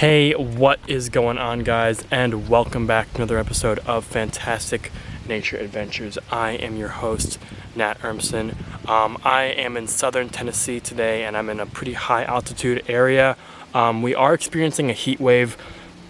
Hey, what is going on, guys, and welcome back to another episode of Fantastic Nature Adventures. I am your host, Nat Urmson. I am in southern Tennessee today, and I'm in a pretty high altitude area. We are experiencing a heat wave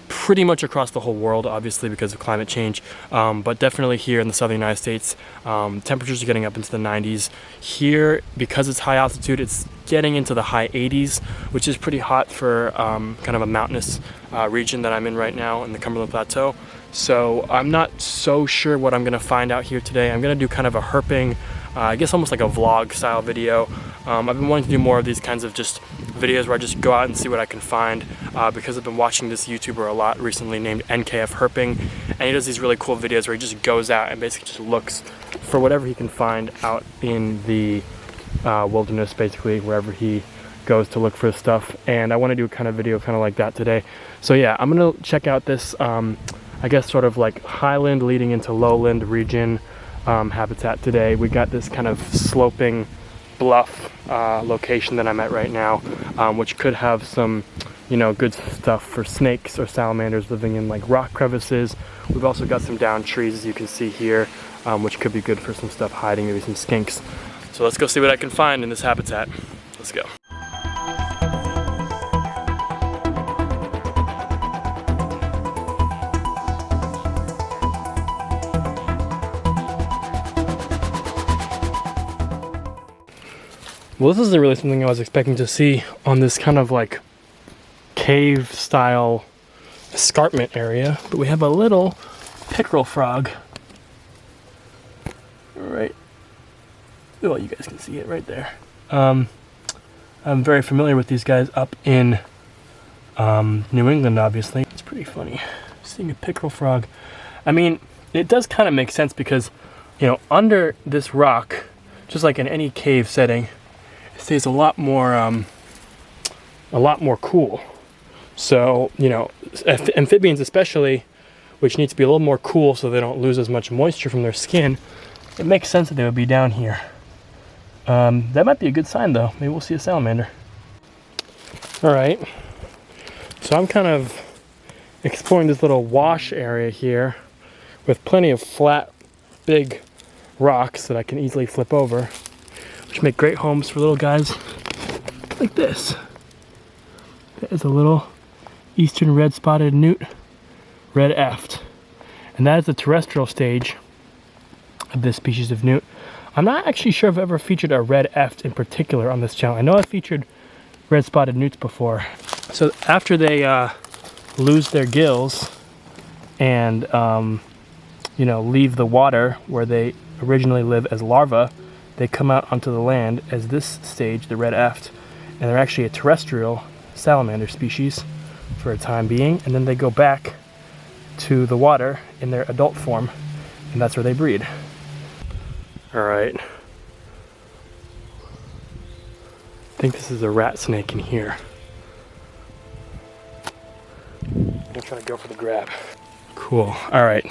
pretty much across the whole world, obviously because of climate change, but definitely here in the southern United States. Temperatures are getting up into the 90s. Here, because it's high altitude, it's getting into the high 80s, which is pretty hot for kind of a mountainous region that I'm in right now in the Cumberland Plateau. So I'm not so sure what I'm going to find out here today. I'm going to do kind of a herping, I guess almost like a vlog style video. I've been wanting to do more of these kinds of just videos where I just go out and see what I can find, because I've been watching this YouTuber a lot recently named NKF Herping, and he does these really cool videos where he just goes out and basically just looks for whatever he can find out in the wilderness, basically wherever he goes to look for stuff. And I want to do a kind of video kind of like that today. So yeah, I'm gonna check out this I guess sort of like highland leading into lowland region habitat today. We got this kind of sloping bluff location that I'm at right now, which could have some, you know, good stuff for snakes or salamanders living in like rock crevices. We've also got some down trees, as you can see here, which could be good for some stuff hiding, maybe some skinks. So let's go see what I can find in this habitat. Let's go. Well, this isn't really something I was expecting to see on this kind of like cave style escarpment area, but we have a little pickerel frog right, well, you guys can see it right there. I'm very familiar with these guys up in New England, obviously. It's pretty funny seeing a pickerel frog. I mean, it does kind of make sense because, you know, under this rock, just like in any cave setting, it stays a lot more cool. So, you know, amphibians especially, which need to be a little more cool so they don't lose as much moisture from their skin, it makes sense that they would be down here. That might be a good sign though. Maybe we'll see a salamander. All right, so I'm kind of exploring this little wash area here with plenty of flat, big rocks that I can easily flip over, which make great homes for little guys like this. That is a little eastern red-spotted newt, red eft. And that is the terrestrial stage of this species of newt. I'm not actually sure if I've ever featured a red eft in particular on this channel. I know I've featured red-spotted newts before. So after they lose their gills and you know, leave the water where they originally live as larvae, they come out onto the land as this stage, the red eft, and they're actually a terrestrial salamander species for a time being, and then they go back to the water in their adult form, and that's where they breed. All right, I think this is a rat snake in here. I'm trying to go for the grab. Cool, all right.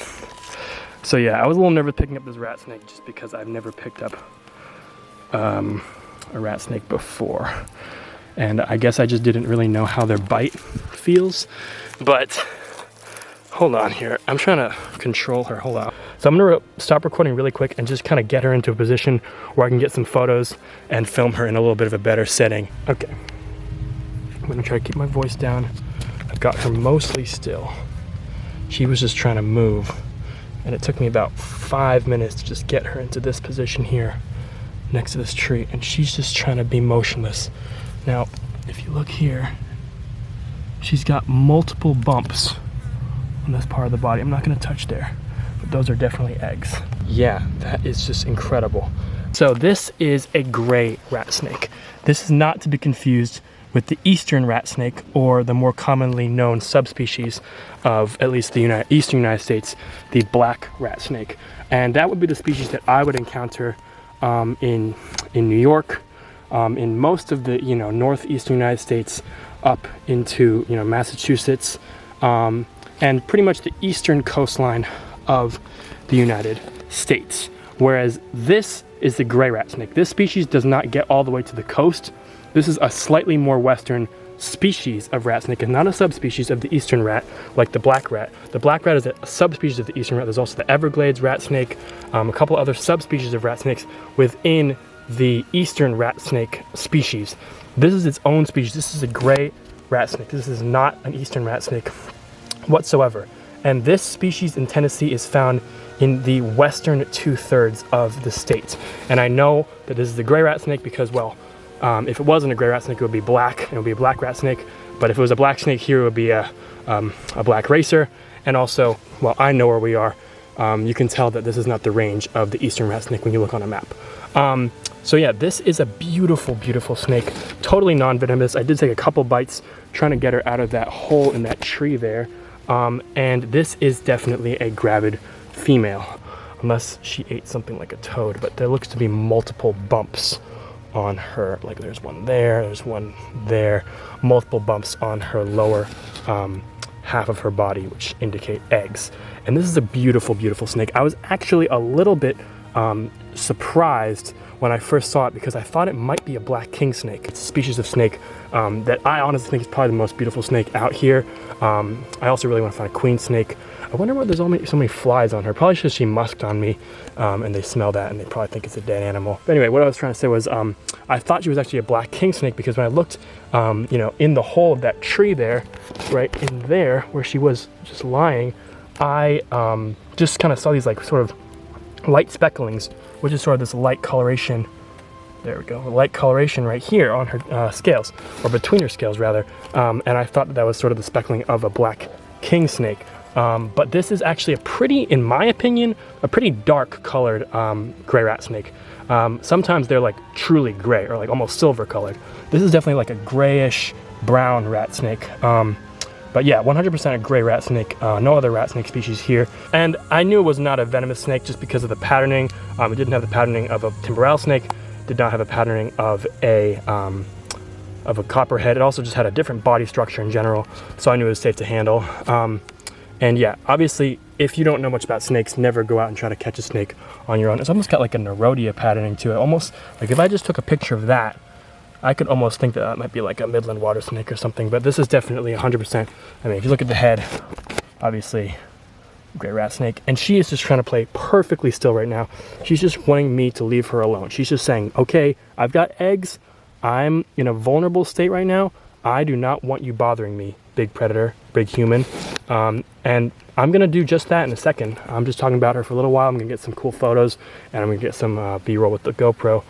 So yeah, I was a little nervous picking up this rat snake just because I've never picked up a rat snake before. And I guess I just didn't really know how their bite feels. But hold on here, I'm trying to control her, hold on. So I'm gonna stop recording really quick and just kind of get her into a position where I can get some photos and film her in a little bit of a better setting. Okay, I'm gonna try to keep my voice down. I've got her mostly still. She was just trying to move, and it took me about 5 minutes to just get her into this position here next to this tree, and she's just trying to be motionless. Now, if you look here, she's got multiple bumps on this part of the body. I'm not gonna touch there, but those are definitely eggs. Yeah, that is just incredible. So this is a gray rat snake. This is not to be confused with the eastern rat snake, or the more commonly known subspecies of at least the eastern United States, the black rat snake. And that would be the species that I would encounter in New York, in most of the, you know, northeastern United States up into, you know, Massachusetts, and pretty much the eastern coastline of the United States. Whereas this is the gray rat snake. This species does not get all the way to the coast. This is a slightly more western species of rat snake and not a subspecies of the eastern rat like the black rat. The black rat is a subspecies of the eastern rat. There's also the Everglades rat snake, a couple other subspecies of rat snakes within the eastern rat snake species. This is its own species. This is a gray rat snake. This is not an eastern rat snake whatsoever. And this species in Tennessee is found in the western 2/3 of the state. And I know that this is the gray rat snake because, well, if it wasn't a gray rat snake, it would be black, and it would be a black rat snake. But if it was a black snake here, it would be a black racer. And also, well, I know where we are. You can tell that this is not the range of the eastern rat snake when you look on a map. So yeah, this is a beautiful, beautiful snake, totally non-venomous. I did take a couple bites trying to get her out of that hole in that tree there. And this is definitely a gravid female, unless she ate something like a toad, but there looks to be multiple bumps on her. Like there's one there, multiple bumps on her lower half of her body, which indicate eggs. And this is a beautiful, beautiful snake. I was actually a little bit surprised when I first saw it because I thought it might be a black king snake. It's a species of snake that I honestly think is probably the most beautiful snake out here. I also really want to find a queen snake. I wonder why there's so many flies on her. Probably because she musked on me and they smell that and they probably think it's a dead animal. But anyway, what I was trying to say was I thought she was actually a black king snake because when I looked you know, in the hole of that tree there, right in there where she was just lying, I just kind of saw these like sort of light specklings, which is sort of this light coloration. There we go, light coloration right here on her scales, or between her scales rather. And I thought that was sort of the speckling of a black king snake. But this is actually a pretty, in my opinion, a pretty dark colored gray rat snake. Sometimes they're like truly gray or like almost silver colored. This is definitely like a grayish brown rat snake. But yeah, 100% a gray rat snake, no other rat snake species here. And I knew it was not a venomous snake just because of the patterning. It didn't have the patterning of a timber rattlesnake, did not have a patterning of a copperhead. It also just had a different body structure in general, so I knew it was safe to handle. And yeah, obviously, if you don't know much about snakes, never go out and try to catch a snake on your own. It's almost got like a Nerodia patterning to it. Almost like if I just took a picture of that, I could almost think that that might be like a Midland water snake or something, but this is definitely 100%. I mean, if you look at the head, obviously, gray rat snake, and she is just trying to play perfectly still right now. She's just wanting me to leave her alone. She's just saying, okay, I've got eggs. I'm in a vulnerable state right now. I do not want you bothering me, big predator, big human. And I'm gonna do just that in a second. I'm just talking about her for a little while. I'm gonna get some cool photos and I'm gonna get some B-roll with the GoPro.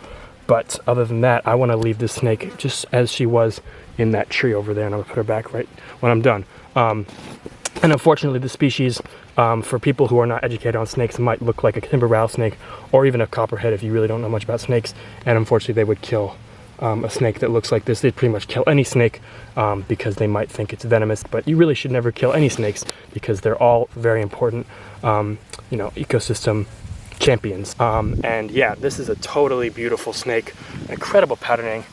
But other than that, I wanna leave this snake just as she was in that tree over there, and I'm gonna put her back right when I'm done. And unfortunately, the species, for people who are not educated on snakes, might look like a timber rattlesnake or even a copperhead if you really don't know much about snakes. And unfortunately, they would kill a snake that looks like this. They'd pretty much kill any snake because they might think it's venomous, but you really should never kill any snakes because they're all very important, you know, ecosystem champions. And yeah, this is a totally beautiful snake, incredible patterning,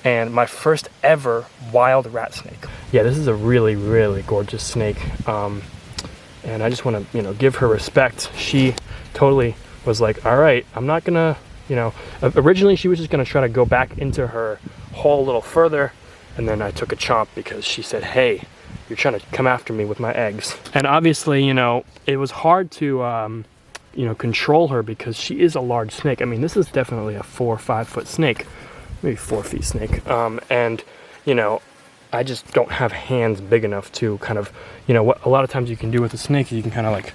and my first ever wild rat snake. Yeah, this is a really, really gorgeous snake. And I just want to, you know, give her respect. She totally was like, all right, I'm not gonna, you know, originally she was just gonna try to go back into her hole a little further, and then I took a chomp because she said, hey, you're trying to come after me with my eggs. And obviously, you know, it was hard to, you know, control her because she is a large snake. I mean, this is definitely a 4 or 5 foot snake, maybe 4 feet snake. And, you know, I just don't have hands big enough to kind of, you know, what a lot of times you can do with a snake is you can kind of like,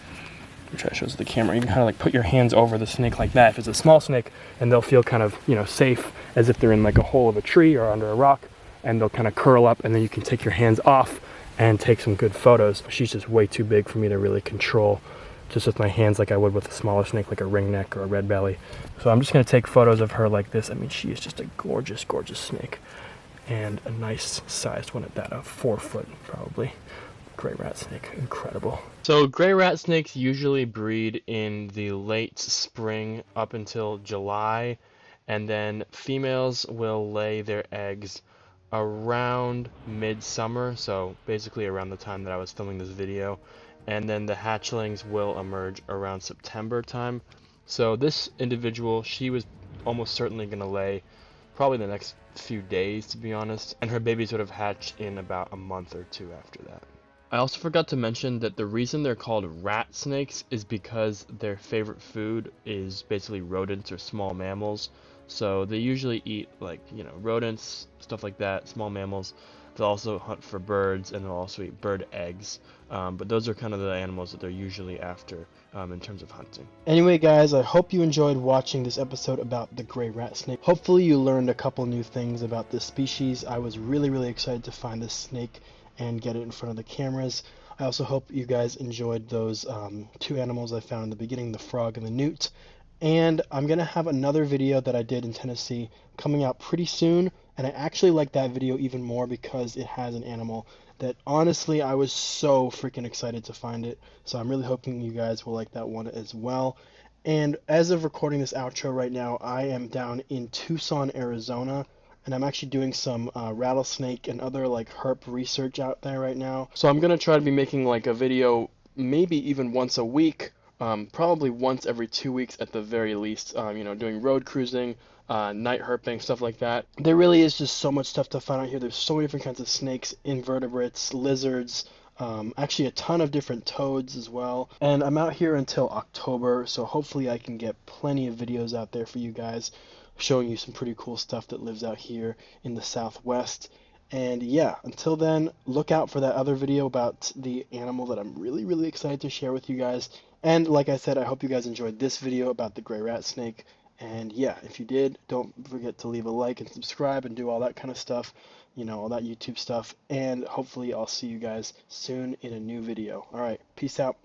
I'll try to show the camera, you can kind of like put your hands over the snake like that if it's a small snake, and they'll feel kind of, you know, safe as if they're in like a hole of a tree or under a rock, and they'll kind of curl up, and then you can take your hands off and take some good photos. She's just way too big for me to really control just with my hands like I would with a smaller snake like a ringneck or a red belly. So I'm just going to take photos of her like this. I mean, she is just a gorgeous, gorgeous snake, and a nice sized one at that, a 4 foot probably. Gray rat snake, incredible. So gray rat snakes usually breed in the late spring up until July, and then females will lay their eggs around midsummer, so basically around the time that I was filming this video, and then the hatchlings will emerge around September time. So this individual, she was almost certainly going to lay probably the next few days, to be honest, and her babies would have hatched in about a month or two after that. I also forgot to mention that the reason they're called rat snakes is because their favorite food is basically rodents or small mammals. So they usually eat, like, rodents, stuff like that, small mammals. They'll also hunt for birds, and they'll also eat bird eggs. But those are kind of the animals that they're usually after in terms of hunting. Anyway, guys, I hope you enjoyed watching this episode about the gray rat snake. Hopefully you learned a couple new things about this species. I was really, really excited to find this snake and get it in front of the cameras. I also hope you guys enjoyed those two animals I found in the beginning, the frog and the newt. And I'm going to have another video that I did in Tennessee coming out pretty soon, and I actually like that video even more because it has an animal that honestly I was so freaking excited to find it. So I'm really hoping you guys will like that one as well. And as of recording this outro right now, I am down in Tucson, Arizona, and I'm actually doing some rattlesnake and other like herp research out there right now. So I'm gonna try to be making like a video maybe even once a week, probably once every 2 weeks at the very least, doing road cruising, night herping, stuff like that. There really is just so much stuff to find out here. There's so many different kinds of snakes, invertebrates, lizards, actually a ton of different toads as well. And I'm out here until October, so hopefully I can get plenty of videos out there for you guys showing you some pretty cool stuff that lives out here in the Southwest. And yeah, until then, look out for that other video about the animal that I'm really, really excited to share with you guys. And like I said, I hope you guys enjoyed this video about the gray rat snake. And yeah, if you did, don't forget to leave a like and subscribe and do all that kind of stuff, all that YouTube stuff. And hopefully I'll see you guys soon in a new video. All right, peace out.